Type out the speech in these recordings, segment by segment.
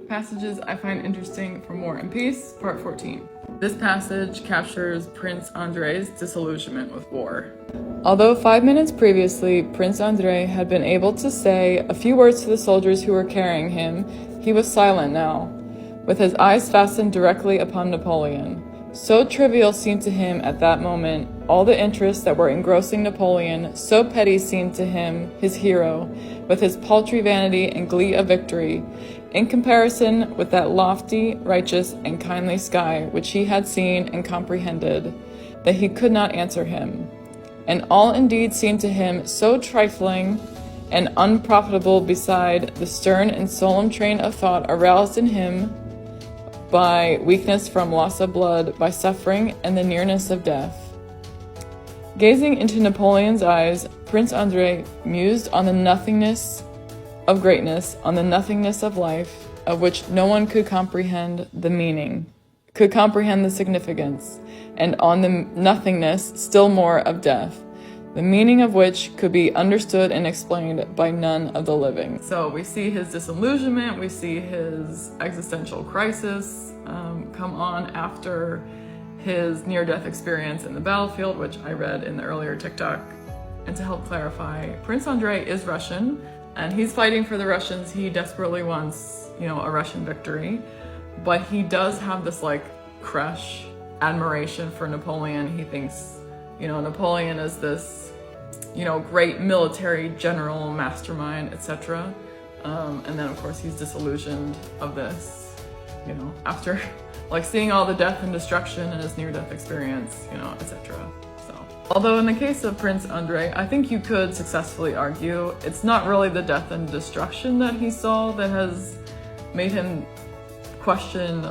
Passages I find interesting from War and Peace, Part 14. This passage captures Prince Andrei's disillusionment with war. Although 5 minutes previously, Prince Andrey had been able to say a few words to the soldiers who were carrying him, he was silent now, with his eyes fastened directly upon Napoleon. So trivial seemed to him at that moment all the interests that were engrossing Napoleon, so petty seemed to him his hero, with his paltry vanity and glee of victory, in comparison with that lofty, righteous, and kindly sky which he had seen and comprehended, that he could not answer him. And all indeed seemed to him so trifling and unprofitable beside the stern and solemn train of thought aroused in him by weakness from loss of blood, by suffering and the nearness of death. Gazing into Napoleon's eyes, Prince Andrey mused on the nothingness of greatness, on the nothingness of life, of which no one could comprehend the meaning, could comprehend the significance, and on the nothingness, still more, of death, the meaning of which could be understood and explained by none of the living. So we see his disillusionment, we see his existential crisis come on after his near-death experience in the battlefield, which I read in the earlier TikTok. And to help clarify, Prince Andrey is Russian, and he's fighting for the Russians. He desperately wants, a Russian victory, but he does have this crush, admiration for Napoleon. He thinks, Napoleon is this, great military general, mastermind, etc. And then of course he's disillusioned of this, after seeing all the death and destruction in his near-death experience, etc. Although in the case of Prince Andrey, I think you could successfully argue it's not really the death and destruction that he saw that has made him question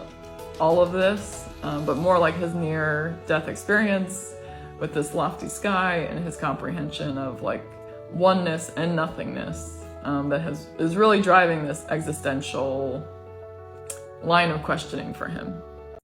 all of this, but more like his near-death experience with this lofty sky and his comprehension of oneness and nothingness that is really driving this existential line of questioning for him.